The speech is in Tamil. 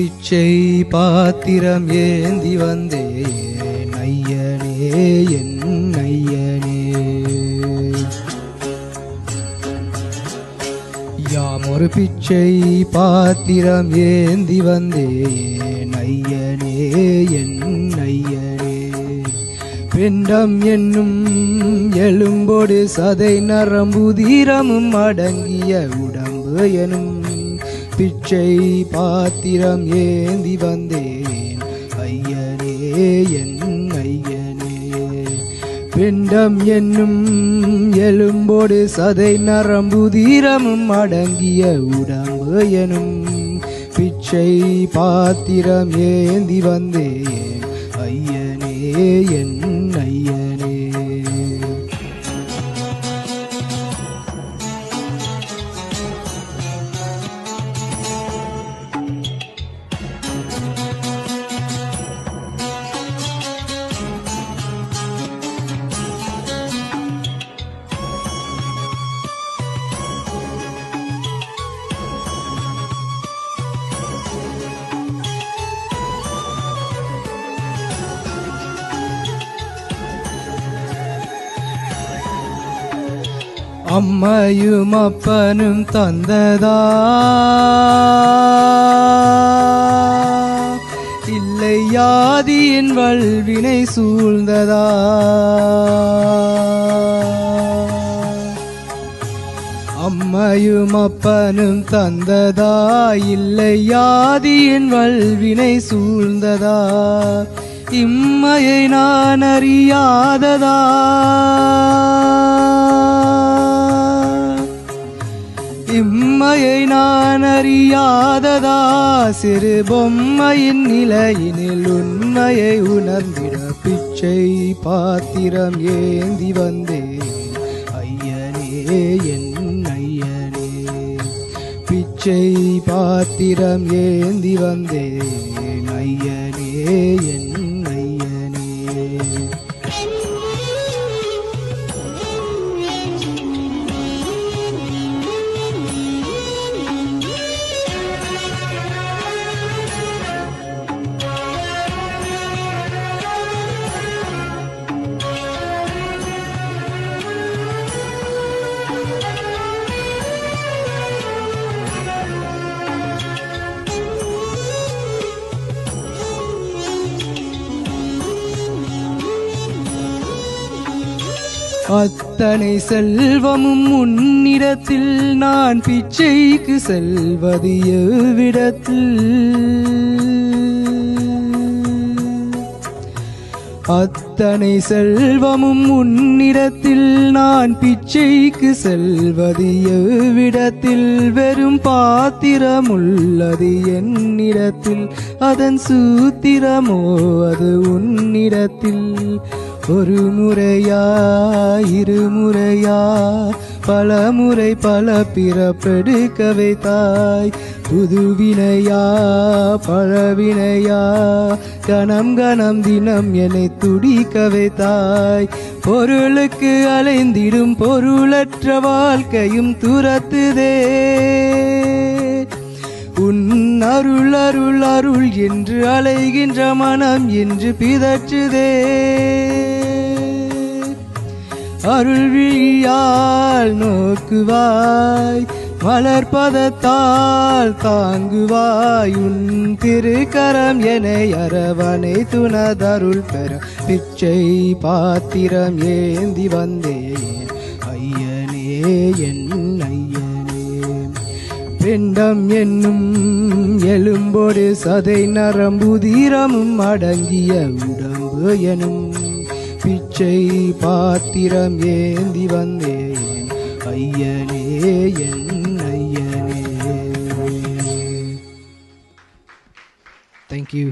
பிச்சை பாத்திரம் ஏந்தி வந்தேன் ஐயனே என் ஐயனே. யாம் ஒரு பிச்சை பாத்திரம் ஏந்தி வந்தேன் ஐயனே என் ஐயனே. பிண்டம் என்னும் எலும்போடு சதை நரம்புதிரமும் அடங்கிய உடம்பு எனும் பிச்சை பாத்திரம் ஏந்தி வந்தேன் ஐயனே என் ஐயனே. பிண்டம் என்னும் எலும்போடு சதை நரம்புதிரமும் அடங்கிய உடம்பு எனும் பிச்சை பாத்திரம் ஏந்தி வந்தேன் ஐயனே என் ஐயனே. அம்மையும் அப்பனும் தந்ததா இல்லை யாதியின் வல்வினை சூழ்ந்ததா. அம்மையும் அப்பனும் தந்ததா இல்லை யாதியின் வல்வினை சூழ்ந்ததா. இம்மையை நான் அறியாததா இம்மையை நான் அறியாததா. சிறு பொம்மையின் நிலையினில் உண்மையை உணர்ந்திட பிச்சை பாத்திரம் ஏந்தி வந்தேன் ஐயனே என் ஐயனே. பிச்சை பாத்திரம் ஏந்தி வந்தேன் ஐயனே என் ஐயனே. அத்தனை செல்வமும் உன்னிடத்தில் நான் பிச்சைக்கு செல்வது எவ்விடத்தில். அத்தனை செல்வமும் உன்னிடத்தில் நான் பிச்சைக்கு செல்வது எவ்விடத்தில். வெறும் பாத்திரம் உள்ளது என்னிடத்தில் அதன் சூத்திரமோ அது உன்னிடத்தில். ஒரு முறையா இருமுறையா பல முறை பல பிறப்பெடுக்க வைத்தாய். புதுவினையா பழவினையா கணம் கணம் தினம் என்னை துடிக்க வைத்தாய். பொருளுக்கு அலைந்திடும் பொருளற்ற வாழ்க்கையும் துரத்துதே. உன் அருள் அருள் அருள் என்று அலைகின்ற மனம் என்று பிதற்றுதே. அருள் விழியால் நோக்குவாய் மலர்பதத்தால் தாங்குவாய். உன் திருக்கரம் என்னை அரவணை துணதருள் பெற பிச்சை பாத்திரம் ஏந்தி வந்தேன் ஐயனே என் ஐயனே. பிண்டம் என்னும் எலும்போடு சதை நரம்புதிரமும் அடங்கிய உடம்பு எனும் பிச்சை பாத்திரம் ஏந்தி வந்தேன் ஐயனே என் ஐயனே. Thank you.